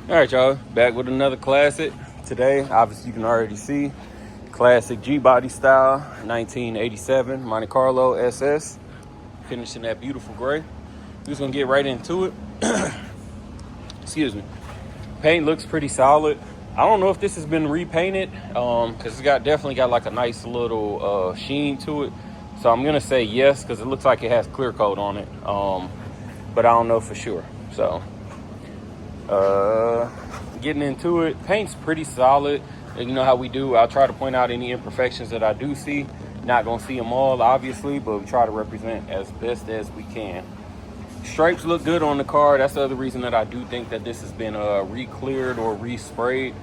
All right, y'all, back with another classic. Today, obviously you can already see, classic G-body style, 1987 Monte Carlo SS, finishing that beautiful gray. We're just gonna get right into it. Excuse me. Paint looks pretty solid. I don't know if this has been repainted, because it's definitely got like a nice little sheen to it. So I'm gonna say yes, because it looks like it has clear coat on it, but I don't know for sure. So getting into it, paint's pretty solid. And you know how we do, I'll try to point out any imperfections that I do see. Not gonna see them all, obviously, but we try to represent as best as we can. Stripes look good on the car. That's the other reason that I do think that this has been re-cleared or re-sprayed.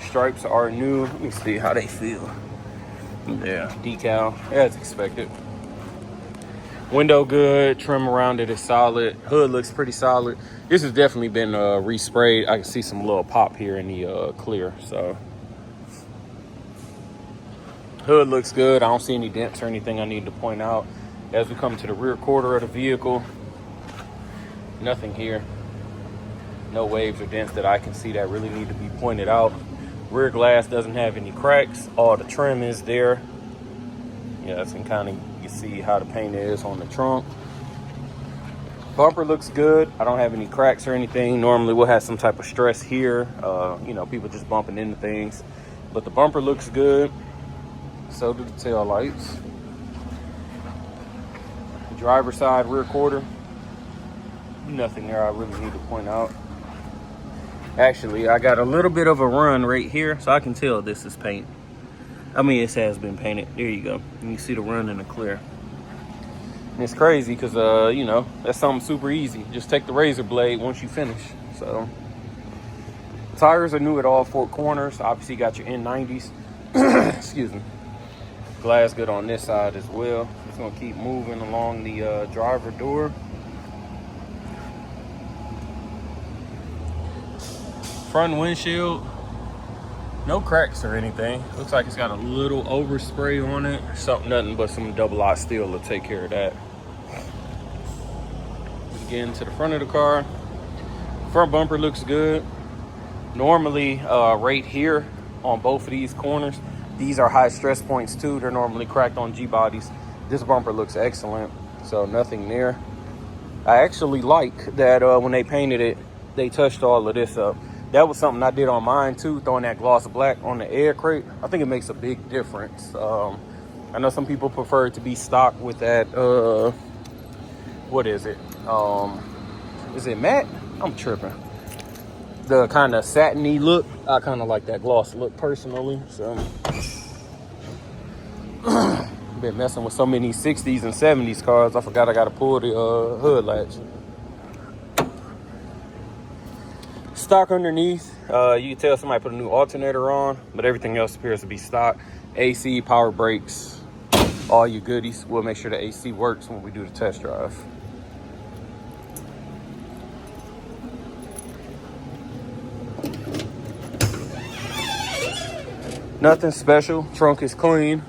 Stripes are new. Let me see how they feel. Yeah, decal as expected. Window good, trim around it is solid. Hood looks pretty solid. This has definitely been resprayed. I can see some little pop here in the clear. So hood looks good. I don't see any dents or anything I need to point out. As we come to the rear quarter of the vehicle, nothing here. No waves or dents that I can see that really need to be pointed out. Rear glass doesn't have any cracks. All the trim is there. Yeah, that's kind of, you see how the paint is on the trunk. Bumper looks good. I don't have any cracks or anything. Normally we'll have some type of stress here. You know, people just bumping into things. But the bumper looks good. So do the tail lights. Driver side rear quarter, nothing there I really need to point out. Actually, I got a little bit of a run right here, so I can tell this is paint. I mean, this has been painted. There you go. You can see the run in the clear. And it's crazy because you know, that's something super easy. Just take the razor blade once you finish. So tires are new at all 4 corners. Obviously you got your N90s. Excuse me. Glass good on this side as well. Just gonna keep moving along the driver door. Front windshield, no cracks or anything. Looks like it's got a little overspray on it. Nothing but some double aught steel to take care of that. Get into the front of the car. Front bumper looks good. Normally, right here on both of these corners, these are high stress points too. They're normally cracked on G-bodies. This bumper looks excellent, so nothing there. I actually like that when they painted it, they touched all of this up. That was something I did on mine too, throwing that gloss black on the air crate. I think it makes a big difference. I know some people prefer it to be stock with that, what is it? Is it matte? I'm tripping. The kind of satiny look. I kind of like that gloss look personally. So been messing with so many 60s and 70s cars, I forgot I got to pull the hood latch. Stock underneath. You can tell somebody put a new alternator on, but everything else appears to be stock. AC, power brakes, all you goodies. We'll make sure the AC works when we do the test drive. Nothing special. Trunk is clean.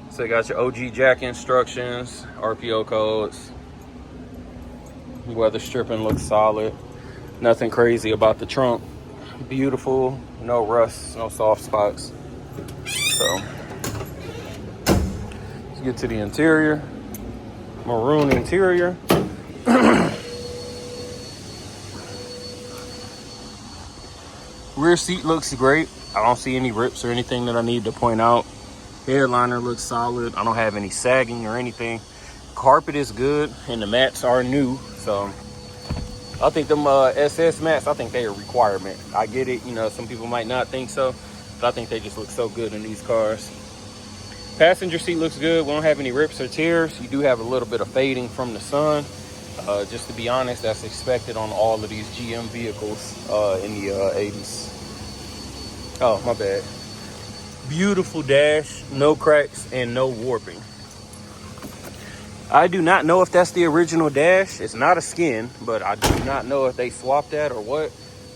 So you got your OG jack instructions, RPO codes. Weather stripping looks solid. Nothing crazy about the trunk. Beautiful. No rust, no soft spots. So let's get to the interior. Maroon interior. Rear seat looks great. I don't see any rips or anything that I need to point out. Headliner looks solid. I don't have any sagging or anything. Carpet is good, and the mats are new. So I think them SS mats, I think they are a requirement. I get it, you know, some people might not think so, but I think they just look so good in these cars. Passenger seat looks good. We don't have any rips or tears. You do have a little bit of fading from the sun. Just to be honest, that's expected on all of these GM vehicles in the 80s. Oh, my bad. Beautiful dash, no cracks and no warping. I do not know if that's the original dash. It's not a skin, but I do not know if they swapped that or what.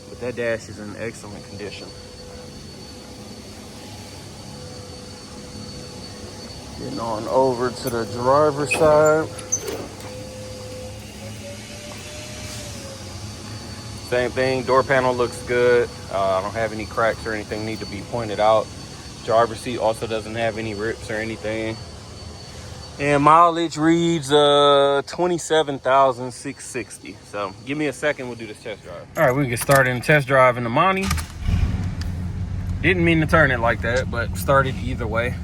But that dash is in excellent condition. Getting on over to the driver's side. Same thing, door panel looks good. I don't have any cracks or anything need to be pointed out. Driver's seat also doesn't have any rips or anything. And mileage reads 27,660. So give me a second, we'll do this test drive. All right, we can get started in the test drive in the Monte. Didn't mean to turn it like that, but started either way.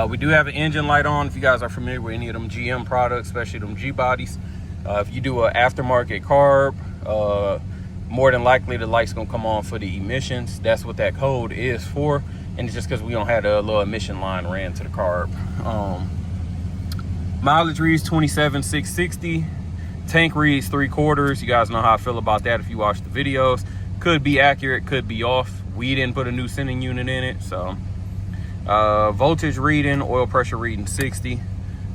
We do have an engine light on if you guys are familiar with any of them GM products, especially them G bodies. If you do an aftermarket carb, more than likely the light's gonna come on for the emissions. That's what that code is for, and it's just because we don't have a little emission line ran to the carb. Mileage reads 27,660. Tank reads 3/4. You guys know how I feel about that if you watch the videos. Could be accurate, could be off. We didn't put a new sending unit in it, so voltage reading, oil pressure reading 60.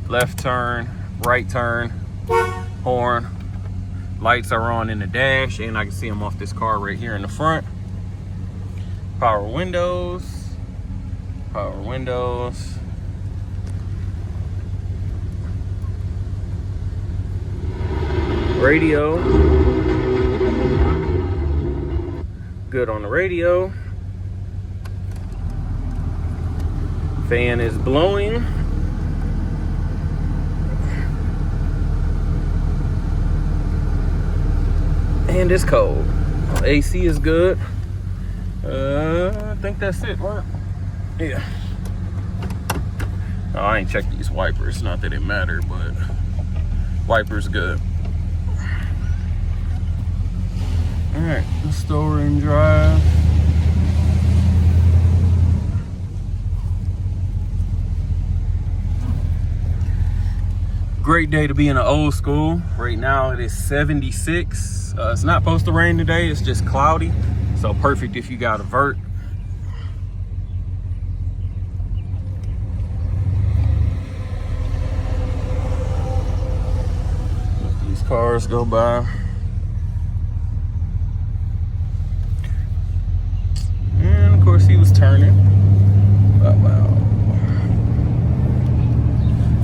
Left turn, right turn, horn. Lights are on in the dash, and I can see them off this car right here in the front. Power windows, power windows. Radio, good on the radio. Fan is blowing. And it's cold. AC is good. I think that's it, right? Yeah. Oh, I ain't checked these wipers. Not that it matter, but wipers good. All right, let's store and drive. Great day to be in an old school. Right now it is 76. It's not supposed to rain today, it's just cloudy. So perfect if you got a vert. Let these cars go by. And of course he was turning. Wow.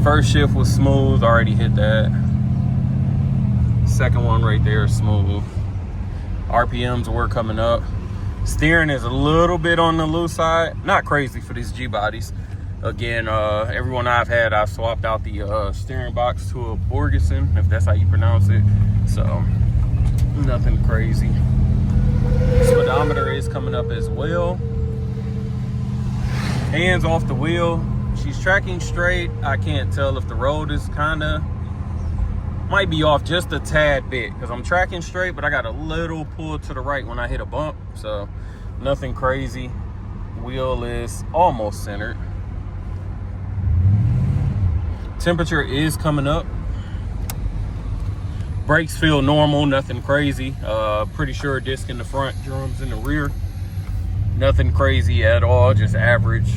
First shift was smooth, already hit that. Second one right there is smooth. RPMs were coming up. Steering is a little bit on the loose side. Not crazy for these G bodies. Again, everyone I've had, I've swapped out the steering box to a Borgeson, if that's how you pronounce it. So, nothing crazy. Speedometer is coming up as well. Hands off the wheel. She's tracking straight. I can't tell if the road is might be off just a tad bit because I'm tracking straight, but I got a little pull to the right when I hit a bump. So nothing crazy. Wheel is almost centered. Temperature is coming up. Brakes feel normal, nothing crazy. Pretty sure disc in the front, drums in the rear. Nothing crazy at all, just average.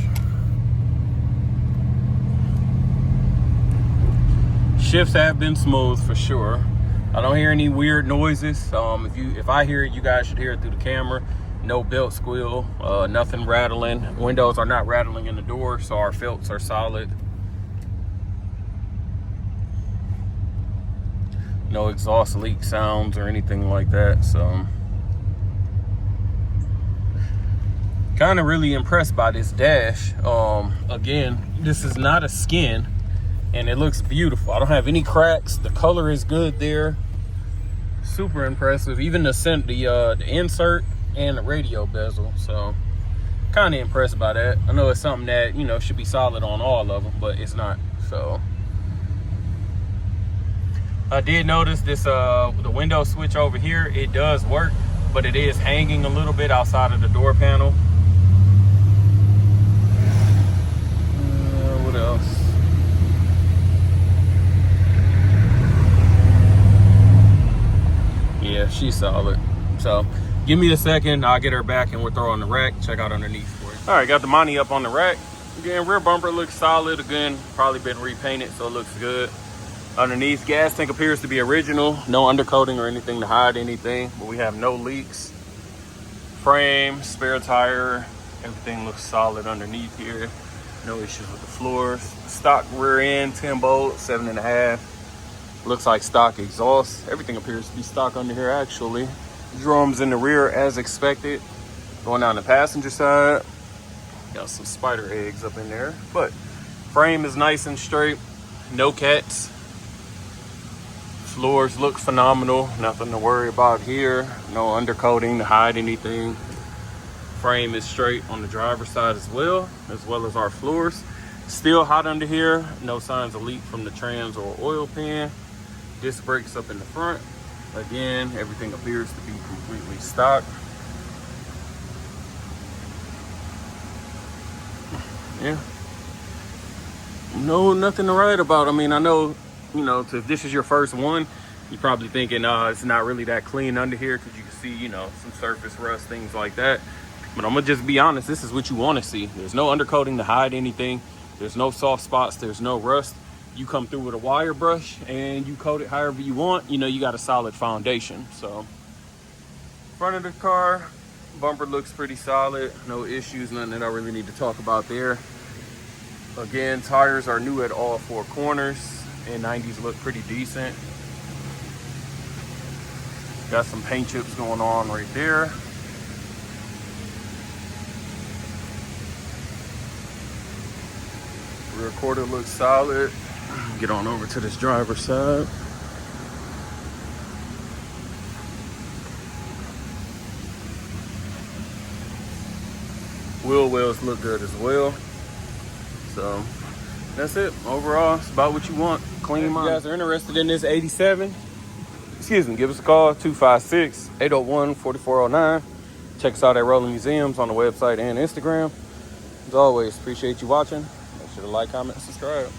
Shifts have been smooth for sure. I don't hear any weird noises. If I hear it, you guys should hear it through the camera. No belt squeal, nothing rattling. Windows are not rattling in the door, so our felts are solid. No exhaust leak sounds or anything like that. So kind of really impressed by this dash. Again, this is not a skin. And it looks beautiful. I don't have any cracks. The color is good there. Super impressive. Even the insert and the radio bezel. So kind of impressed by that. I know it's something that, you know, should be solid on all of them, but it's not. So I did notice this, the window switch over here, it does work, but it is hanging a little bit outside of the door panel. What else? Yeah, she's solid. So give me a second, I'll get her back and we'll throw her on the rack, check out underneath for you. All right, got the Monte up on the rack. Again, rear bumper looks solid. Again, probably been repainted, so it looks good. Underneath, gas tank appears to be original. No undercoating or anything to hide anything, but we have no leaks. Frame, spare tire, everything looks solid underneath here. No issues with the floors. Stock rear end, 10 bolts, 7.5. Looks like stock exhaust. Everything appears to be stock under here actually. Drums in the rear as expected. Going down the passenger side, got some spider eggs up in there, but frame is nice and straight. No cats. Floors look phenomenal. Nothing to worry about here. No undercoating to hide anything. Frame is straight on the driver's side as well as our floors. Still hot under here. No signs of leak from the trans or oil pan. Disc brakes up in the front. Again, everything appears to be completely stock. Yeah. No, nothing to write about. I mean, I know, you know, if this is your first one, you're probably thinking it's not really that clean under here because you can see, you know, some surface rust, things like that. But I'm gonna just be honest, this is what you want to see. There's no undercoating to hide anything. There's no soft spots. There's no rust. You come through with a wire brush and you coat it however you want. You know, you got a solid foundation. So, front of the car, bumper looks pretty solid. No issues, nothing that I really need to talk about there. Again, tires are new at all four corners, and 90s look pretty decent. Got some paint chips going on right there. Rear quarter looks solid. Get on over to this driver's side. Wheel wells look good as well. So that's it. Overall, it's about what you want. Clean mind. If you guys are interested in this 87, excuse me, give us a call, 256-801-4409. Check us out at Rolling Museums on the website and Instagram. As always, appreciate you watching. Make sure to like, comment, and subscribe.